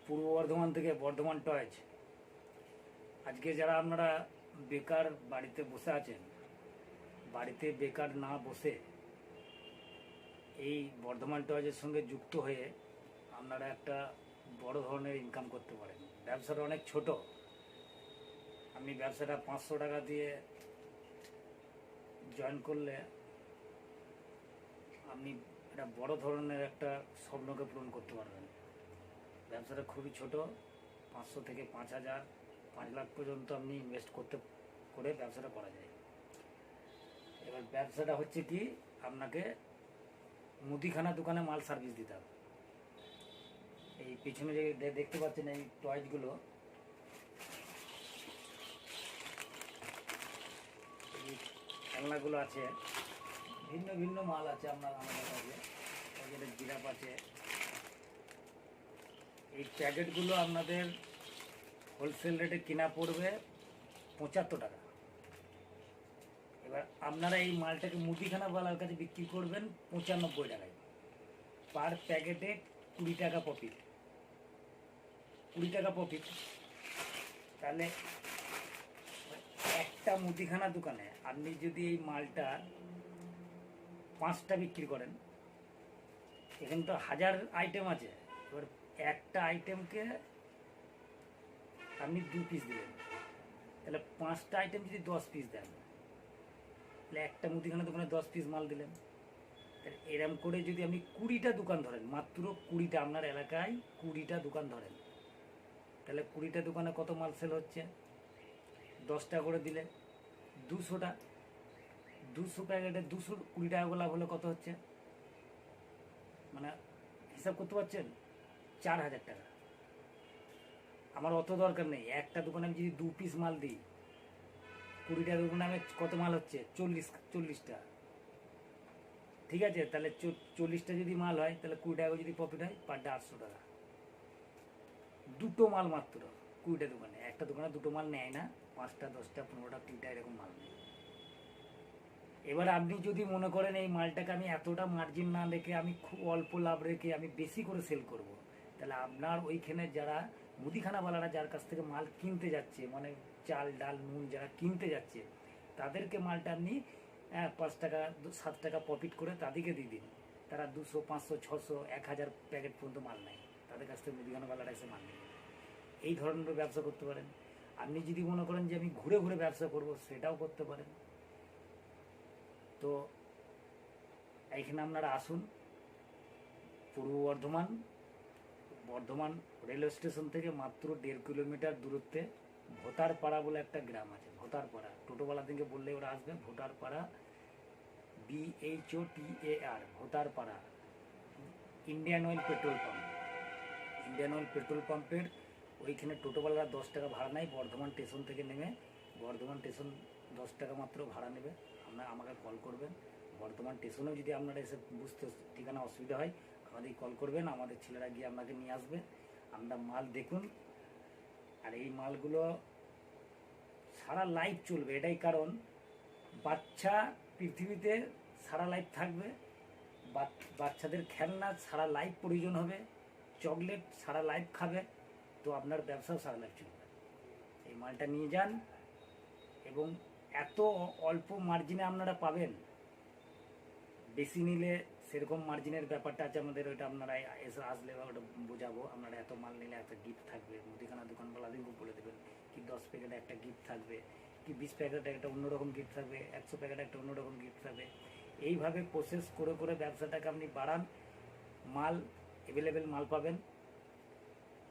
পূর্ব বর্ধমান থেকে বর্ধমান টয়েজ। আজকে যারা আপনারা বেকার বাড়িতে বসে আছেন, বাড়িতে বেকার না বসে এই বর্ধমান টয়েজের সঙ্গে যুক্ত হয়ে আপনারা একটা বড় ধরনের ইনকাম করতে পারেন। ব্যবসাটা অনেক ছোট। আপনি ব্যবসাটা 500 টাকা দিয়ে জয়েন করলে আপনি একটা বড় ধরনের একটা স্বপ্নকে পূরণ করতে পারবেন। ব্যবসাটা খুবই ছোট, 500 থেকে 5000 5 লাখ পর্যন্ত আপনি ইনভেস্ট করে ব্যবসাটা করা যায়। এবার ব্যবসাটা হচ্ছে কি, আপনাকে মুদিখানা দোকানে মাল সার্ভিস দিতে হবে। এই পিছনে যে দেখতে পাচ্ছেন এই টয়েজগুলো, এই খেলনাগুলো আছে, ভিন্ন ভিন্ন মাল আছে আমাদের কাছে। প্যাকেটের জিরাপ আছে। এই প্যাকেটগুলো আপনাদের হোলসেল রেটে কেনা পড়বে 75 টাকা। এবার আপনারা এই মালটাকে মুদিখানাওয়ালার কাছে বিক্রি করবেন 95 টাকায়। পার প্যাকেটে 20 টাকা প্রফিট। 20 টাকা প্রফিট। তাহলে একটা মুদিখানা দোকানে আপনি যদি এই মালটা 5টা বিক্রি করেন, এখানে তো 1000 আইটেম আছে। এবার একটা আইটেমকে আপনি 2 পিস দিলেন, তাহলে 5টা আইটেম যদি 10 পিস দেন, তাহলে একটা মুদিখানা দোকানে 10 পিস মাল দিলেন। তাহলে এরম করে যদি আপনি 20টা দোকান ধরেন, মাত্র 20টা, আপনার এলাকায় 20টা দোকান ধরেন, তাহলে 20টা দোকানে কত মাল সেল হচ্ছে? 10টা করে দিলে 200টা, 200 প্যাকেটে 220 টাকা করে লাভ হলে কত হচ্ছে? মানে হিসাব করতে পারছেন? 4000 টাকা। আমার অত দরকার নেই। একটা দোকানে আমি যদি 2 পিস মাল দিই, 20টা দোকানে আমি কত মাল হচ্ছে? 40টা। ঠিক আছে, তাহলে 40টা যদি মাল হয়, তাহলে 20 টাকা যদি প্রফিট হয়, পার ডে 800 টাকা। দুটো মাল মাত্র 20টা দোকানে। একটা দোকানে দুটো মাল নেয় না, 5টা 10টা 15টা 3টা এরকম মাল নেয়। এবার আপনি যদি মনে করেন এই মালটাকে আমি এতটা মার্জিন না রেখে, আমি খুব অল্প লাভ রেখে আমি বেশি করে সেল করব, তাহলে আপনার ওইখানে যারা মুদিখানাওয়ালারা যার কাছ থেকে মাল কিনতে যাচ্ছে, মানে চাল ডাল নুন যারা কিনতে যাচ্ছে, তাদেরকে মালটা আপনি 5 টাকা 7 টাকা প্রফিট করে তাদেরকে দিয়ে দিন। তারা 200 500 600 1000 প্যাকেট পর্যন্ত মাল নেয়, তাদের কাছ থেকে মুদিখানাওয়ালারা এসে মাল নেয়। এই ধরনের ব্যবসা করতে পারেন। আপনি যদি মনে করেন যে আমি ঘুরে ঘুরে ব্যবসা করব, সেটাও করতে পারেন। তো এইখানে আপনারা আসুন। পূর্ব বর্ধমান রেলওয়ে স্টেশন থেকে মাত্র 1.5 কিলোমিটার দূরত্বে ভোটারপাড়া বলে একটা গ্রাম আছে। ভোটারপাড়া, টোটোওয়ালা থেকে বললে ওরা আসবে। Bhotarpara, BHOTAR, Bhotarpara. Indian oil petrol pump, Indian oil petrol পাম্পের ওইখানে টোটোওয়ালারা 10 টাকা ভাড়া নেয়। বর্ধমান স্টেশন থেকে নেমে, বর্ধমান স্টেশন 10 টাকা মাত্র ভাড়া নেবে। আপনারা আমাকে কল করবেন। বর্ধমান স্টেশনেও যদি আপনারা এসে বুঝতে ঠিকানা অসুবিধা হয়, আমাদের কল করবেন, আমাদের ছেলেরা গিয়ে আপনাকে নিয়ে আসবে। আপনারা মাল দেখুন। আর এই মালগুলো সারা লাইফ চলবে। এটাই কারণ, বাচ্চা পৃথিবীতে সারা লাইফ থাকবে, বাচ্চাদের খেলনা সারা লাইফ প্রয়োজন হবে, চকলেট সারা লাইফ খাবে, তো আপনার ব্যবসাও সারা লাইফ চলবে। এই মালটা নিয়ে যান, এবং এত অল্প মার্জিনে আপনারা পাবেন। বেশি নিলে সেরকম মার্জিনের ব্যাপারটা আছে আমাদের, ওইটা আপনারা এসে আসলে ওটা বোঝাবো। আপনারা এত মাল নিলে একটা গিফট থাকবে, মুদিখানা দোকানওয়ালাদেরকে বলে দেবেন কি 10 প্যাকেটে একটা গিফট থাকবে, কি 20 প্যাকেটে একটা অন্যরকম গিফট থাকবে, 100 প্যাকেটে একটা অন্যরকম গিফট থাকবে। এইভাবে প্রসেস করে করে ব্যবসাটাকে আপনি বাড়ান। মাল অ্যাভেলেবেল মাল পাবেন।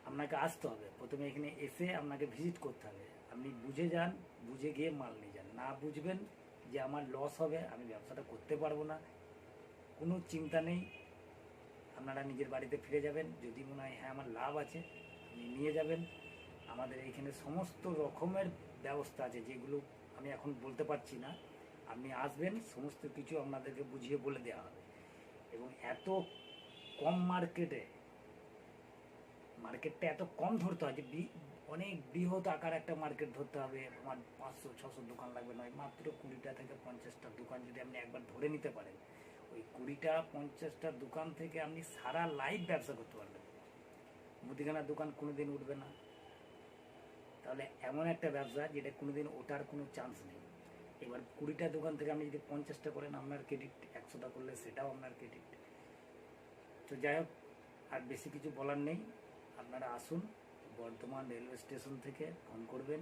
আপনাকে আসতে হবে, প্রথমে এখানে এসে আপনাকে ভিজিট করতে হবে। আপনি বুঝে যান, বুঝে গিয়ে মাল নিয়ে যান। না বুঝবেন যে আমার লস হবে, আমি ব্যবসাটা করতে পারবো না, কোনো চিন্তা নেই। আপনারা নিজের বাড়িতে ফিরে যাবেন। যদি মনে হয় হ্যাঁ আমার লাভ আছে, আপনি নিয়ে যাবেন। আমাদের এইখানে সমস্ত রকমের ব্যবস্থা আছে, যেগুলো আমি এখন বলতে পারছি না। আপনি আসবেন, সমস্ত কিছু আপনাদেরকে বুঝিয়ে বলে দেওয়া হবে। এবং এত কম মার্কেটটা এত কম ধরতে হয় যে অনেক বৃহৎ আকার একটা মার্কেট ধরতে হবে। আমার 500-600 দোকান লাগবে নয়, মাত্র 20টা থেকে 50টা দোকান যদি আপনি একবার ধরে নিতে পারেন, ওই 20টা 50টা দোকান থেকে আপনি সারা লাইফ ব্যবসা করতে পারবেন। মুদিখানার দোকান কোনোদিন উঠবে না। তাহলে এমন একটা ব্যবসা যেটা কোনোদিন ওঠার কোনো চান্স নেই। এবার 20টা দোকান থেকে আপনি যদি 50টা করেন আপনার ক্রেডিট, 100টা করলে সেটাও আপনার ক্রেডিট। তো যাই হোক, আর বেশি কিছু বলার নেই। আপনারা আসুন, বর্ধমান রেলওয়ে স্টেশন থেকে ফোন করবেন।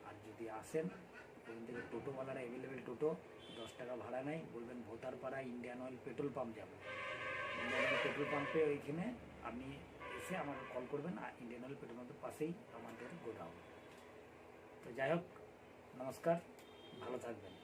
আর যদি আসেন, ওখান থেকে টোটোওয়ালারা অ্যাভেলেবেল টোটো, 10 টাকা ভাড়া নেয়। বলবেন ভোতারপাড়া ইন্ডিয়ান অয়েল পেট্রোল পাম্প যাবো। ইন্ডিয়ান অয়েল পেট্রোল পাম্পে ওইখানে আপনি এসে আমাকে কল করবেন। আর ইন্ডিয়ান অয়েল পেট্রোল পাম্পের পাশেই আমাদের গোডাউন। তো যাই হোক, নমস্কার, ভালো থাকবেন।